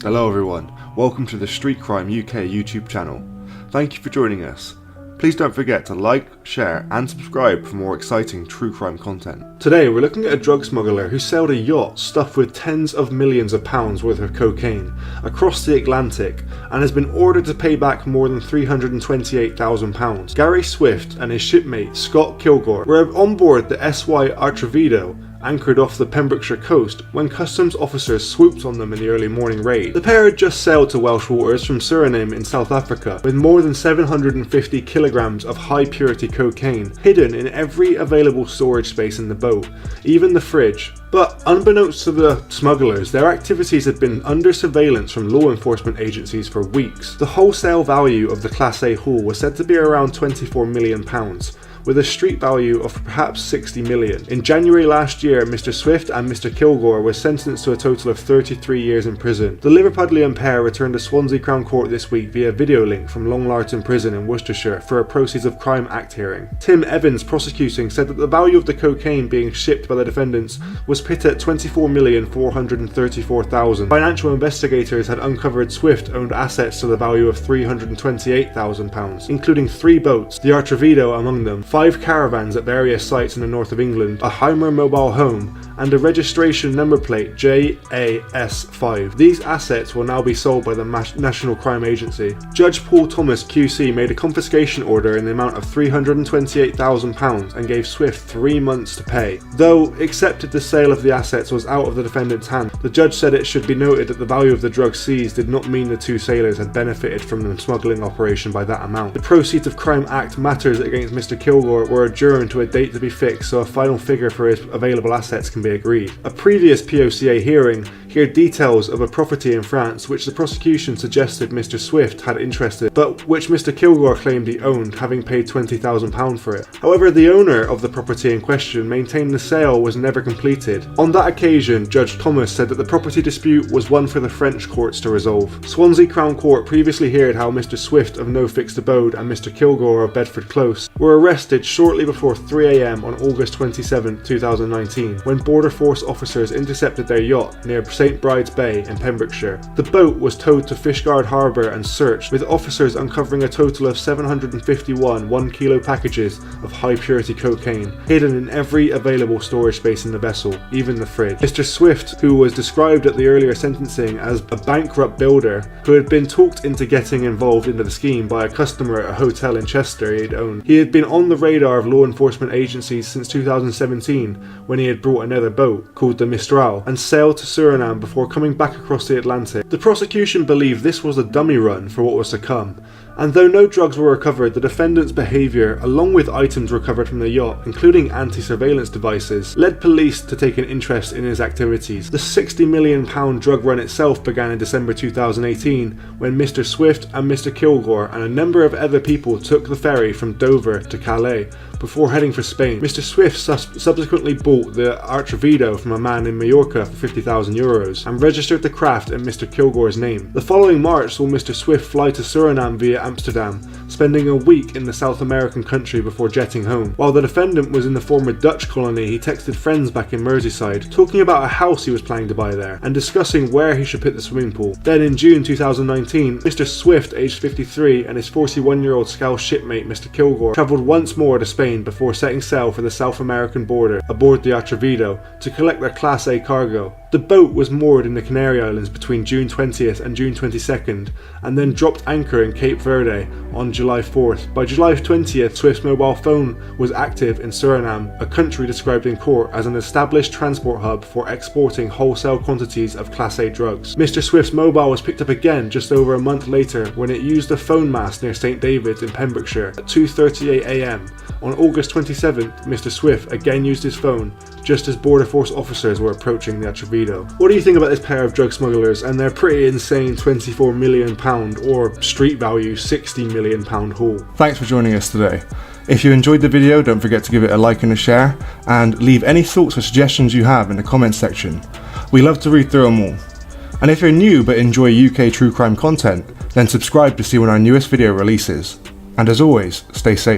Hello everyone, welcome to the Street Crime UK YouTube channel. Thank you for joining us. Please don't forget to like, share and subscribe for more exciting true crime content. Today we're looking at a drug smuggler who sailed a yacht stuffed with tens of millions of pounds worth of cocaine across the Atlantic and has been ordered to pay back more than £328,000. Gary Swift and his shipmate Scott Kilgour were on board the SY Atrevido, anchored off the Pembrokeshire coast, when customs officers swooped on them in the early morning raid. The pair had just sailed to Welsh waters from Suriname in South Africa with more than 750 kilograms of high purity cocaine hidden in every available storage space in the boat, even the fridge. But unbeknownst to the smugglers, their activities had been under surveillance from law enforcement agencies for weeks. The wholesale value of the Class A haul was said to be around £24 million, with a street value of perhaps 60 million. In January last year, Mr. Swift and Mr. Kilgour were sentenced to a total of 33 years in prison. The Liverpudlian pair returned to Swansea Crown Court this week via video link from Long Larton Prison in Worcestershire for a Proceeds of Crime Act hearing. Tim Evans, prosecuting, said that the value of the cocaine being shipped by the defendants was put at £24,434,000. Financial investigators had uncovered Swift owned assets to the value of £328,000, including 3 boats, the Atrevido among them, 5 caravans at various sites in the north of England, a Heimer mobile home, and a registration number plate JAS5. These assets will now be sold by the National Crime Agency. Judge Paul Thomas QC made a confiscation order in the amount of £328,000 and gave Swift 3 months to pay. Though accepted the sale of the assets was out of the defendant's hand, the judge said it should be noted that the value of the drugs seized did not mean the 2 sailors had benefited from the smuggling operation by that amount. The Proceeds of Crime Act matters against Mr. Kilgour were adjourned to a date to be fixed so a final figure for his available assets can be agreed. A previous POCA hearing heard details of a property in France which the prosecution suggested Mr. Swift had interest in, but which Mr. Kilgour claimed he owned, having paid £20,000 for it. However, the owner of the property in question maintained the sale was never completed. On that occasion, Judge Thomas said that the property dispute was one for the French courts to resolve. Swansea Crown Court previously heard how Mr. Swift of No Fixed Abode and Mr. Kilgour of Bedford Close were arrested shortly before 3 AM on August 27, 2019, when Border Force officers intercepted their yacht near St. Bride's Bay in Pembrokeshire. The boat was towed to Fishguard Harbour and searched, with officers uncovering a total of 751 1-kilo packages of high-purity cocaine, hidden in every available storage space in the vessel, even the fridge. Mr. Swift, who was described at the earlier sentencing as a bankrupt builder who had been talked into getting involved into the scheme by a customer at a hotel in Chester he had owned. He had been on the radar of law enforcement agencies since 2017 when he had brought another boat, called the Mistral, and sailed to Suriname before coming back across the Atlantic. The prosecution believed this was a dummy run for what was to come, and though no drugs were recovered, the defendant's behaviour, along with items recovered from the yacht, including anti-surveillance devices, led police to take an interest in his activities. The £60 million drug run itself began in December 2018 when Mr. Swift and Mr. Kilgour and a number of other people took the ferry from Dover to Calais before heading for Spain. Mr. Swift subsequently bought the Atrevido from a man in Mallorca for €50,000 and registered the craft in Mr. Kilgour's name. The following March saw Mr. Swift fly to Suriname via Amsterdam, spending a week in the South American country before jetting home. While the defendant was in the former Dutch colony, he texted friends back in Merseyside, talking about a house he was planning to buy there and discussing where he should put the swimming pool. Then in June 2019, Mr. Swift, aged 53, and his 41-year-old Scouse shipmate Mr. Kilgour travelled once more to Spain before setting sail for the South American border aboard the Atrevido to collect their Class A cargo. The boat was moored in the Canary Islands between June 20th and June 22nd and then dropped anchor in Cape Verde on July 4th. By July 20th, Swift's mobile phone was active in Suriname, a country described in court as an established transport hub for exporting wholesale quantities of Class A drugs. Mr. Swift's mobile was picked up again just over a month later when it used a phone mast near St. David's in Pembrokeshire at 2:38 AM. On August 27th, Mr. Swift again used his phone just as Border Force officers were approaching the Atrevido. What do you think about this pair of drug smugglers and their pretty insane £24 million or street value £60 million haul? Thanks for joining us today. If you enjoyed the video, don't forget to give it a like and a share, and leave any thoughts or suggestions you have in the comments section. We love to read through them all. And if you're new but enjoy UK true crime content, then subscribe to see when our newest video releases. And as always, stay safe.